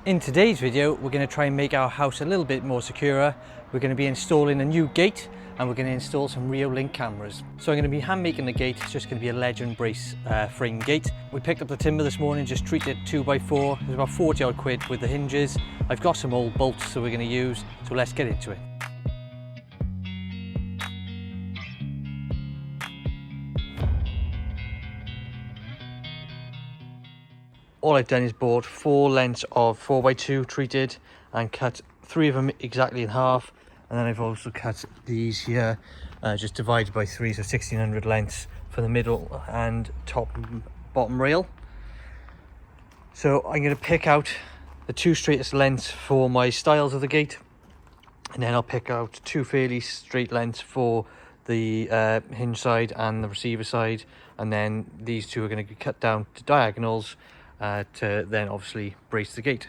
In today's video, we're going to try and make our house a little bit more secure. We're going to be installing a new gate and we're going to install some Reolink cameras. So I'm going to be hand making the gate. It's just going to be a legend brace frame gate. We picked up the timber this morning, just treated 2x4. It was about 40 odd quid with the hinges. I've got some old bolts that we're going to use, so let's get into it. All I've done is bought 4 lengths of 4x2 treated and cut 3 of them exactly in half, and then I've also cut these here just divided by 3, so 1600 lengths for the middle and top and bottom rail. So I'm going to pick out the 2 straightest lengths for my styles of the gate, and then I'll pick out 2 fairly straight lengths for the hinge side and the receiver side, and then these 2 are going to be cut down to diagonals to then obviously brace the gate.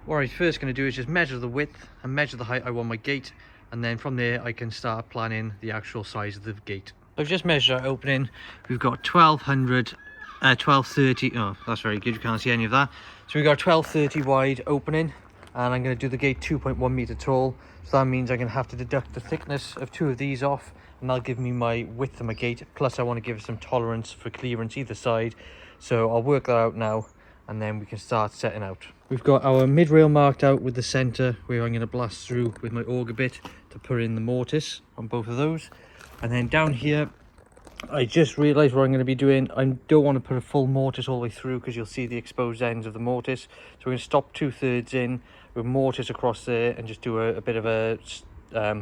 What I'm first going to do is just measure the width and measure the height I want my gate, and then from there I can start planning the actual size of the gate. I've just measured our opening. We've got 1230. Oh, that's very good, you can't see any of that. So we've got a 1230 wide opening, and I'm going to do the gate 2.1 meter tall, so that means I'm going to have to deduct the thickness of 2 of these off, and that'll give me my width of my gate. Plus I want to give it some tolerance for clearance either side, so I'll work that out now and then we can start setting out. We've got our mid rail marked out with the center where I'm going to blast through with my auger bit to put in the mortise on both of those. And then down here I just realized what I'm going to be doing. I don't want to put a full mortise all the way through because you'll see the exposed ends of the mortise, so we're going to stop 2/3 in with mortise across there and just do a bit of a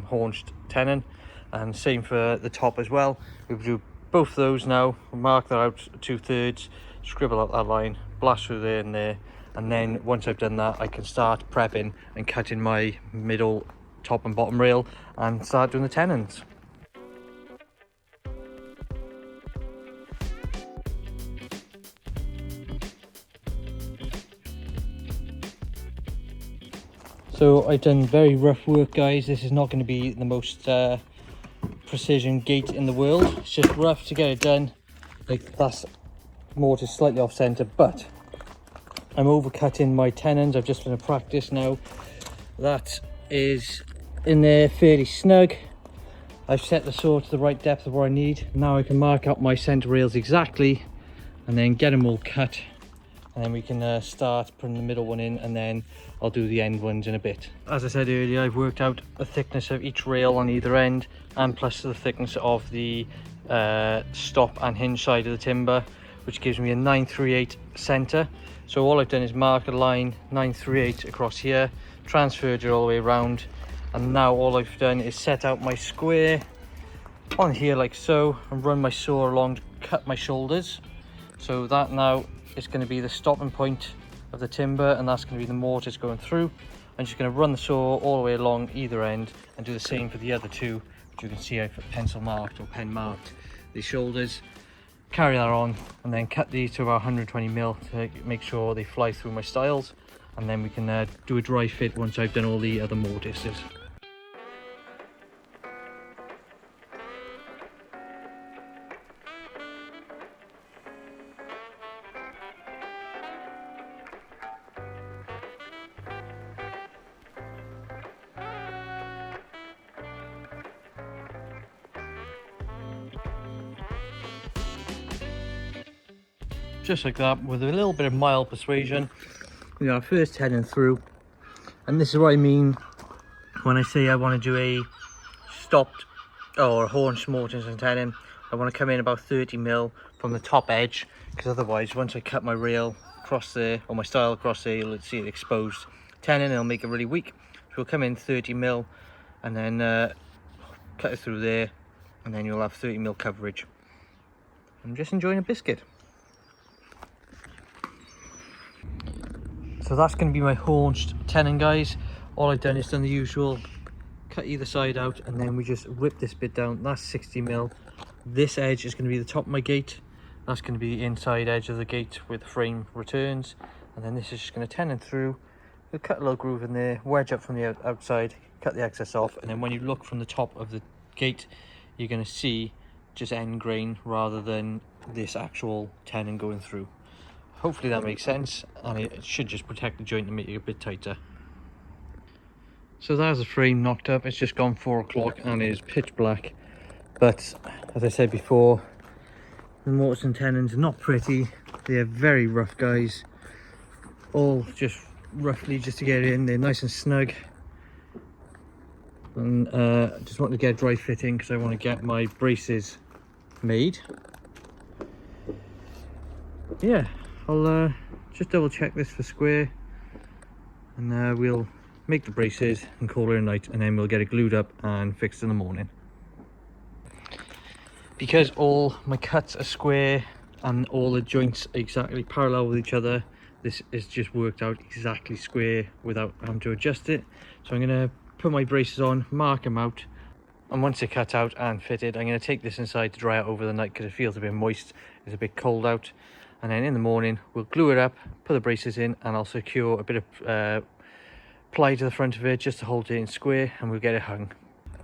haunched tenon, and same for the top as well. We'll do both of those now. We'll mark that out 2/3, scribble out that line, blast through there and there, and then once I've done that I can start prepping and cutting my middle, top and bottom rail and start doing the tenons. So I've done very rough work, guys. This is not going to be the most precision gate in the world. It's just rough to get it done. Like, that's mortise slightly off center, but I'm overcutting my tenons. I've just done a practice now. That is in there fairly snug. I've set the saw to the right depth of what I need. Now I can mark out my center rails exactly and then get them all cut, and then we can start putting the middle one in, and then I'll do the end ones in a bit. As I said earlier, I've worked out the thickness of each rail on either end, and plus the thickness of the stop and hinge side of the timber, which gives me a 938 center. So all I've done is mark a line 938 across here, transferred it all the way around, and now all I've done is set out my square on here like so and run my saw along to cut my shoulders. So that now is going to be the stopping point of the timber, and that's going to be the mortise going through. I'm just going to run the saw all the way along either end and do the same for the other 2, which you can see I've pencil marked or pen marked the shoulders. Carry that on and then cut these to about 120mm to make sure they fly through my styles, and then we can do a dry fit once I've done all the other mortises. Just like that, with a little bit of mild persuasion, we got our first tenon through. And this is what I mean when I say I want to do a stopped or a haunched mortise and tenon. I want to come in about 30mm from the top edge, because otherwise once I cut my rail across there, or my style across there, you'll see it exposed tenon and it'll make it really weak. So we'll come in 30mm and then cut it through there, and then you'll have 30mm coverage. I'm just enjoying a biscuit. So that's going to be my haunched tenon, guys. All I've done is done the usual, cut either side out, and then we just rip this bit down. That's 60mm. This edge is going to be the top of my gate. That's going to be the inside edge of the gate where the frame returns. And then this is just going to tenon through. We'll cut a little groove in there, wedge up from the outside, cut the excess off, and then when you look from the top of the gate, you're going to see just end grain rather than this actual tenon going through. hopefully that makes sense, and it should just protect the joint and make it a bit tighter. So there's the frame knocked up. It's just gone 4 o'clock and it is pitch black, but as I said before, the mortise and tenons are not pretty. They're very rough, guys, all just roughly just to get it in. They're nice and snug, and I just want to get dry fitting because I want to get my braces made. Yeah, I'll just double check this for square, and we'll make the braces and call it a night, and then we'll get it glued up and fixed in the morning. Because all my cuts are square and all the joints are exactly parallel with each other, this is just worked out exactly square without having to adjust it. So I'm going to put my braces on, mark them out, and once they're cut out and fitted, I'm going to take this inside to dry out over the night because it feels a bit moist, it's a bit cold out. And then in the morning we'll glue it up, put the braces in, and I'll secure a bit of ply to the front of it just to hold it in square, and we'll get it hung.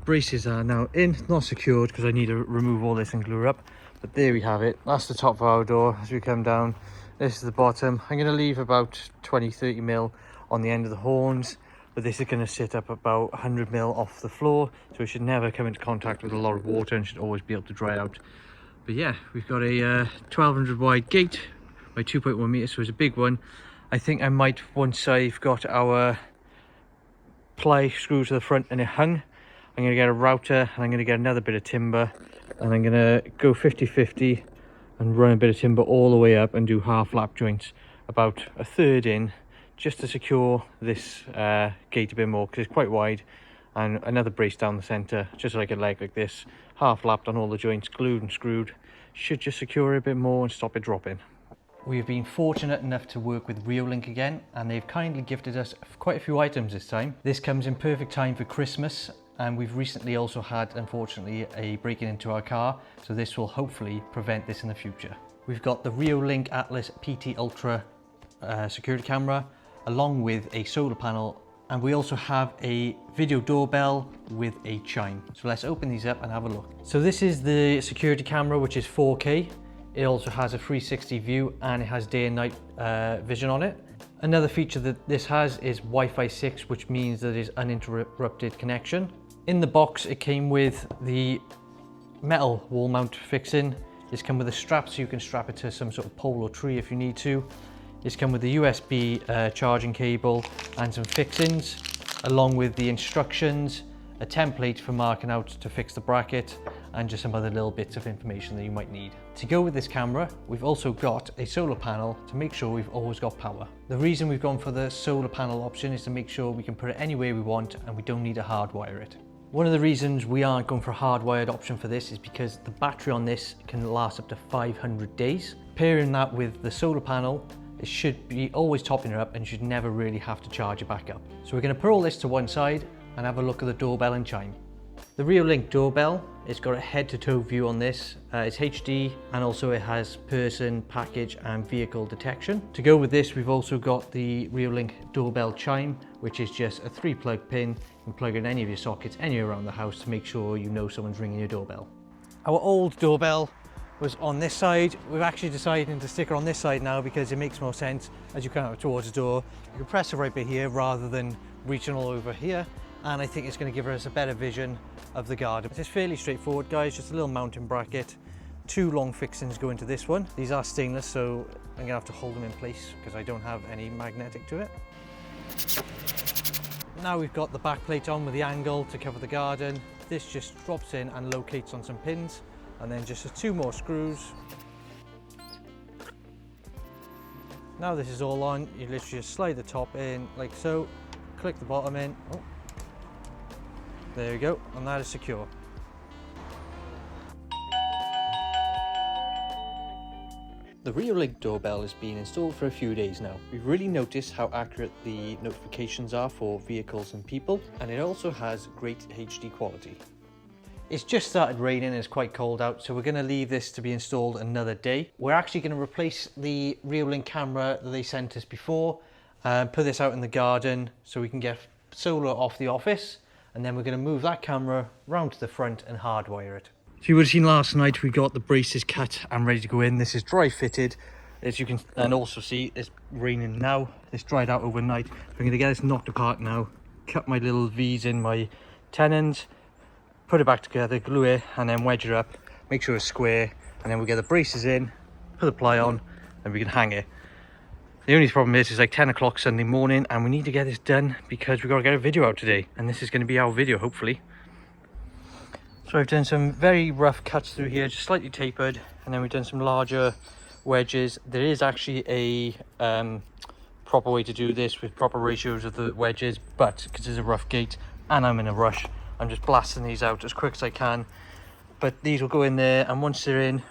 Braces are now in, not secured because I need to remove all this and glue it up, but there we have it. That's the top of our door as we come down. This is the bottom. I'm going to leave about 20-30 mil on the end of the horns, but this is going to sit up about 100 mil off the floor, so it should never come into contact with a lot of water and should always be able to dry out. But yeah, we've got a 1200 wide gate by 2.1 meters, so it's a big one. I think I might, once I've got our ply screw to the front and it hung, I'm going to get a router and I'm going to get another bit of timber, and I'm going to go 50-50 and run a bit of timber all the way up and do half lap joints about a third in, just to secure this gate a bit more because it's quite wide, and another brace down the center, just like a leg like this, half lapped on all the joints, glued and screwed, should just secure it a bit more and stop it dropping. We've been fortunate enough to work with Reolink again, and they've kindly gifted us quite a few items this time. This comes in perfect time for Christmas, and we've recently also had, unfortunately, a break-in into our car, so this will hopefully prevent this in the future. We've got the Reolink Atlas PT Ultra security camera, along with a solar panel, and we also have a video doorbell with a chime. So let's open these up and have a look. So this is the security camera, which is 4K. It also has a 360 view and it has day and night vision on it. Another feature that this has is Wi-Fi 6, which means that it is uninterrupted connection. In the box, it came with the metal wall mount fixing. It's come with a strap so you can strap it to some sort of pole or tree if you need to. It's come with the USB charging cable and some fixings, along with the instructions, a template for marking out to fix the bracket, and just some other little bits of information that you might need. To go with this camera, we've also got a solar panel to make sure we've always got power. The reason we've gone for the solar panel option is to make sure we can put it anywhere we want and we don't need to hardwire it. One of the reasons we aren't going for a hardwired option for this is because the battery on this can last up to 500 days. Pairing that with the solar panel, it should be always topping it up and you should never really have to charge it back up. So we're going to put all this to one side and have a look at the doorbell and chime. The Reolink doorbell, it's got a head-to-toe view on this. It's HD, and also it has person, package and vehicle detection. To go with this, we've also got the Reolink doorbell chime, which is just a 3-plug pin. You can plug in any of your sockets anywhere around the house to make sure you know someone's ringing your doorbell. Our old doorbell was on this side. We've actually decided to stick it on this side now because it makes more sense as you come out towards the door. You can press it right by here rather than reaching all over here, and I think it's going to give us a better vision of the garden. It's fairly straightforward, guys, just a little mounting bracket. 2 long fixings go into this one. These are stainless, so I'm gonna have to hold them in place because I don't have any magnetic to it. Now we've got the back plate on with the angle to cover the garden. This just drops in and locates on some pins, and then just 2 more screws. Now this is all on, you literally just slide the top in like so, click the bottom in. Oh. There we go, and that is secure. The Reolink doorbell has been installed for a few days now. We've really noticed how accurate the notifications are for vehicles and people, and it also has great HD quality. It's just started raining and it's quite cold out, so we're going to leave this to be installed another day. We're actually going to replace the Reolink camera that they sent us before, put this out in the garden so we can get solar off the office, and then we're going to move that camera round to the front and hardwire it. So you would have seen last night we got the braces cut and ready to go in. This is dry fitted, As you can and also see, it's raining now. It's dried out overnight. I'm going to get this knocked apart now, cut my little V's in my tenons, put it back together, glue it, and then wedge it up, make sure it's square, and then we'll get the braces in, put the ply on, and we can hang it. The only problem is it's like 10 o'clock Sunday morning, and we need to get this done because we've got to get a video out today, and this is going to be our video, hopefully. So I've done some very rough cuts through here, just slightly tapered, and then we've done some larger wedges. There is actually a proper way to do this with proper ratios of the wedges, but because it's a rough gate and I'm in a rush, I'm just blasting these out as quick as I can. But these will go in there, and once they're in,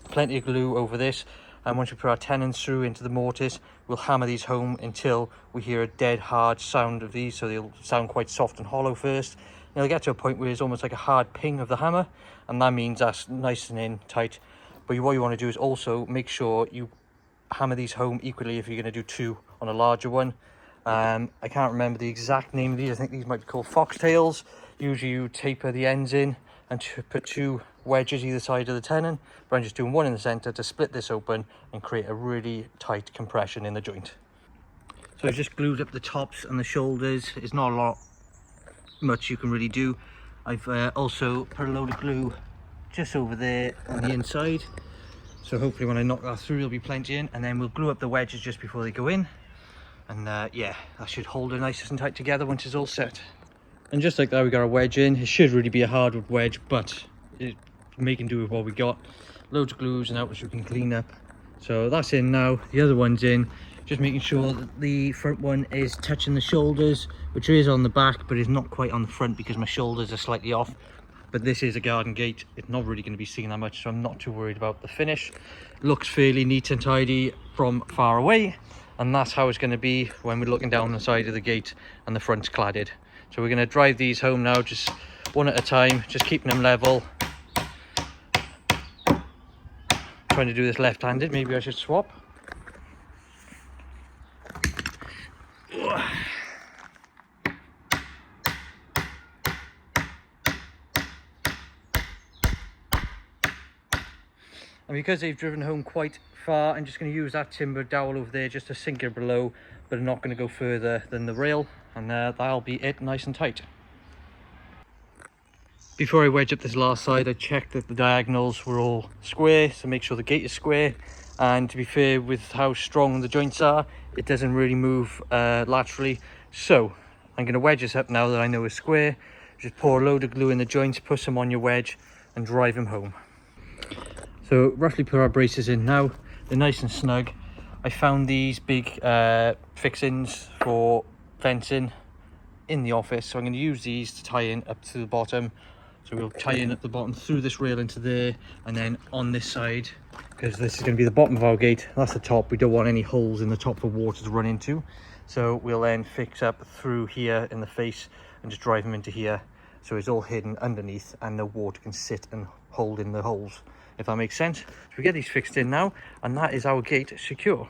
plenty of glue over this, and once we put our tenons through into the mortise, we'll hammer these home until we hear a dead hard sound of these. So they'll sound quite soft and hollow first, and they'll get to a point where it's almost like a hard ping of the hammer, and that means that's nice and in tight. But what you want to do is also make sure you hammer these home equally if you're going to do two on a larger one. I can't remember the exact name of these. I think these might be called foxtails. Usually you taper the ends in and put two wedges either side of the tenon, but I'm just doing one in the center to split this open and create a really tight compression in the joint. So I've just glued up the tops and the shoulders. It's not a lot much you can really do. I've also put a load of glue just over there on the inside, so hopefully when I knock that through there'll be plenty in, and then we'll glue up the wedges just before they go in, and yeah, that should hold it nice and tight together once it's all set. And just like that, we got a wedge in. It should really be a hardwood wedge, but it's making do with what we got. Loads of glues and out which we can clean up. So that's in now. The other one's in. Just making sure that the front one is touching the shoulders, which is on the back, but is not quite on the front because my shoulders are slightly off. But this is a garden gate. It's not really going to be seen that much, so I'm not too worried about the finish. Looks fairly neat and tidy from far away, and that's how it's going to be when we're looking down the side of the gate and the front's cladded. So we're going to drive these home now, just one at a time, just keeping them level. Trying to do this left-handed, maybe I should swap. And because they've driven home quite far, I'm just going to use that timber dowel over there just to sink it below, but I'm not going to go further than the rail, and that'll be it, nice and tight. Before I wedge up this last side, I checked that the diagonals were all square, so make sure the gate is square. And to be fair, with how strong the joints are, it doesn't really move laterally. So I'm going to wedge this up now that I know it's square. Just pour a load of glue in the joints, push them on your wedge, and drive them home. So roughly put our braces in now. They're nice and snug. I found these big fixings for fencing in the office, so I'm going to use these to tie in up to the bottom. So we'll tie in at the bottom through this rail into there, and then on this side, because this is going to be the bottom of our gate, that's the top. We don't want any holes in the top for water to run into, so we'll then fix up through here in the face and just drive them into here, so it's all hidden underneath and the water can sit and hold in the holes, if that makes sense. So we get these fixed in now, and that is our gate secure.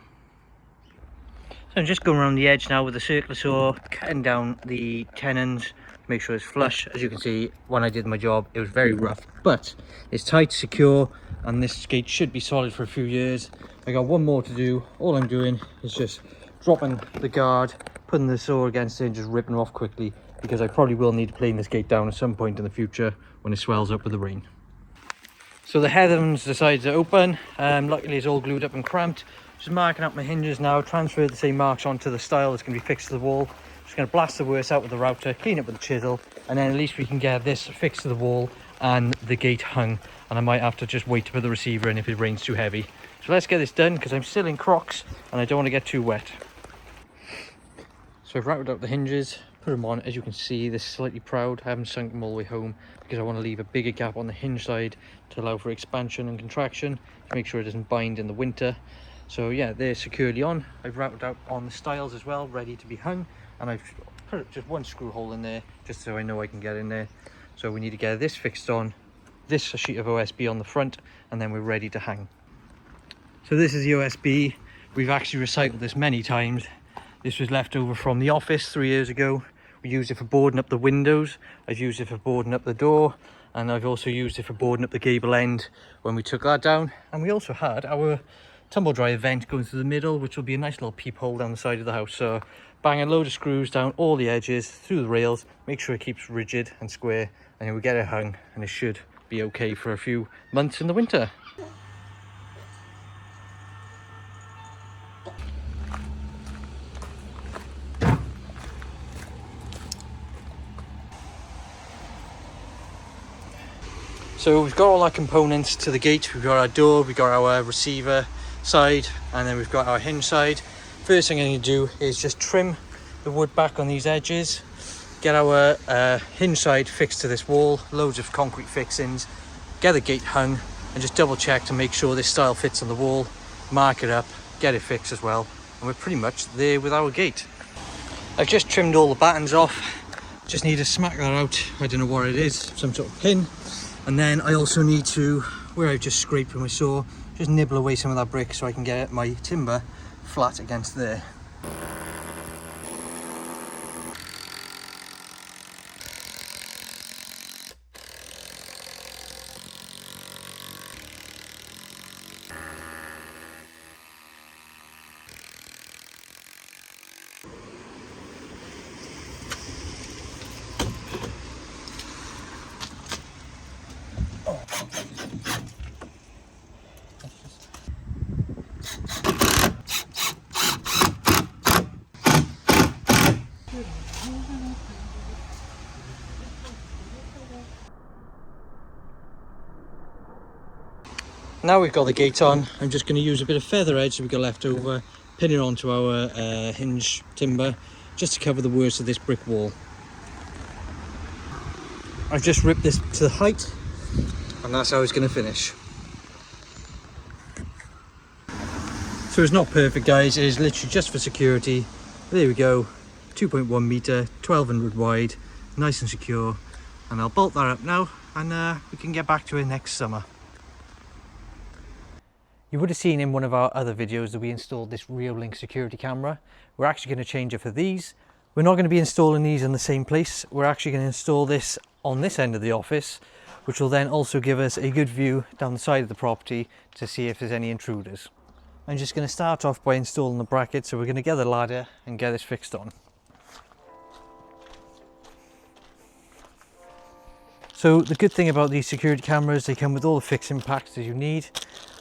So I'm just going around the edge now with the circular saw, cutting down the tenons, make sure it's flush. As you can see, when I did my job, it was very rough, but it's tight, secure, and this gate should be solid for a few years. I got one more to do. All I'm doing is just dropping the guard, putting the saw against it, and just ripping it off quickly, because I probably will need to plane this gate down at some point in the future when it swells up with the rain. So the headlands, the sides are open. Luckily it's all glued up and cramped. Just marking out my hinges now, transfer the same marks onto the stile that's going to be fixed to the wall. Just going to blast the worst out with the router, clean up with the chisel, and then at least we can get this fixed to the wall and the gate hung. And I might have to just wait to put the receiver in if it rains too heavy. So let's get this done, because I'm still in Crocs and I don't want to get too wet. So I've routed out the hinges, put them on. As you can see, they're slightly proud. I haven't sunk them all the way home because I want to leave a bigger gap on the hinge side to allow for expansion and contraction, to make sure it doesn't bind in the winter. So yeah, they're securely on. I've routed out on the stiles as well, ready to be hung, and I've put just one screw hole in there just so I know I can get in there. So we need to get this fixed on, this sheet of OSB on the front, and then we're ready to hang. So this is the OSB. We've actually recycled this many times. This was left over from the office 3 years ago. We used it for boarding up the windows. I've used it for boarding up the door, and I've also used it for boarding up the gable end when we took that down. And we also had our tumble dryer vent going through the middle, which will be a nice little peephole down the side of the house. So bang a load of screws down all the edges, through the rails, make sure it keeps rigid and square, and then we get it hung, and it should be okay for a few months in the winter. So we've got all our components to the gate. We've got our door, we've got our receiver side, and then we've got our hinge side. First thing I need to do is just trim the wood back on these edges, get our hinge side fixed to this wall, loads of concrete fixings, get the gate hung, and just double check to make sure this style fits on the wall, mark it up, get it fixed as well, and we're pretty much there with our gate. I've just trimmed all the battens off, just need to smack that out. I don't know what it is, some sort of pin. And then I also need to, where I've just scraped with my saw, just nibble away some of that brick so I can get my timber flat against there. Now we've got the gate on, I'm just going to use a bit of feather edge that we've got left over, pin it onto our hinge timber, just to cover the worst of this brick wall. I've just ripped this to the height, and that's how it's going to finish. So it's not perfect, guys, it is literally just for security. There we go, 2.1 metre, 1200 wide, nice and secure. And I'll bolt that up now, and we can get back to it next summer. You would have seen in one of our other videos that we installed this Reolink security camera. We're actually going to change it for these. We're not going to be installing these in the same place. We're actually going to install this on this end of the office, which will then also give us a good view down the side of the property to see if there's any intruders. I'm just going to start off by installing the bracket, so we're going to get the ladder and get this fixed on. So the good thing about these security cameras, they come with all the fixing packs that you need,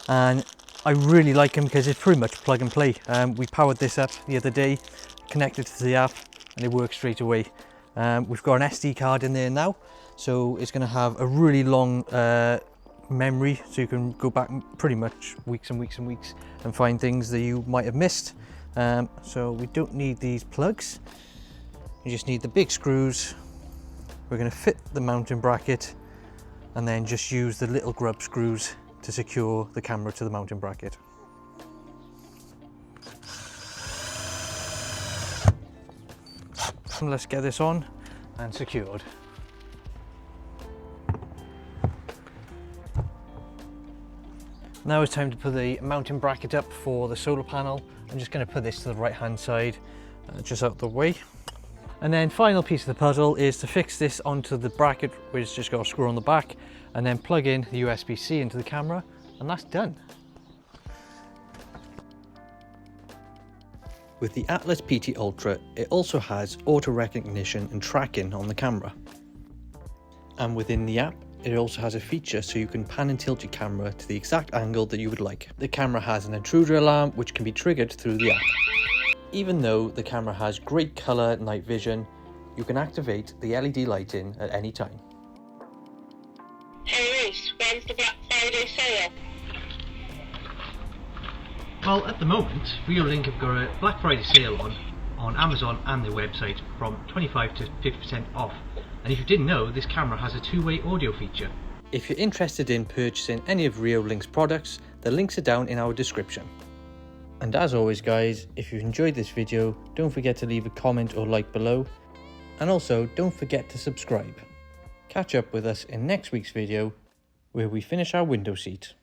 and I really like them because it's pretty much plug and play. We powered this up the other day, connected to the app, and it works straight away. We've got an SD card in there now, so it's going to have a really long memory, so you can go back pretty much weeks and weeks and weeks and find things that you might have missed. So we don't need these plugs, you just need the big screws. We're going to fit the mounting bracket and then just use the little grub screws to secure the camera to the mounting bracket. And let's get this on and secured. Now it's time to put the mounting bracket up for the solar panel. I'm just going to put this to the right hand side, just out the way. And then final piece of the puzzle is to fix this onto the bracket, which has just got a screw on the back, and then plug in the USB-C into the camera, and that's done. With the Atlas PT Ultra, it also has auto recognition and tracking on the camera. And within the app, it also has a feature so you can pan and tilt your camera to the exact angle that you would like. The camera has an intruder alarm which can be triggered through the app. Even though the camera has great colour night vision, you can activate the LED lighting at any time. Hey Rhys, when's the Black Friday sale? Well, at the moment, Reolink have got a Black Friday sale on Amazon and their website from 25 to 50% off. And if you didn't know, this camera has a two-way audio feature. If you're interested in purchasing any of Reolink's products, the links are down in our description. And as always guys, if you enjoyed this video, don't forget to leave a comment or like below. And also, don't forget to subscribe. Catch up with us in next week's video, where we finish our window seat.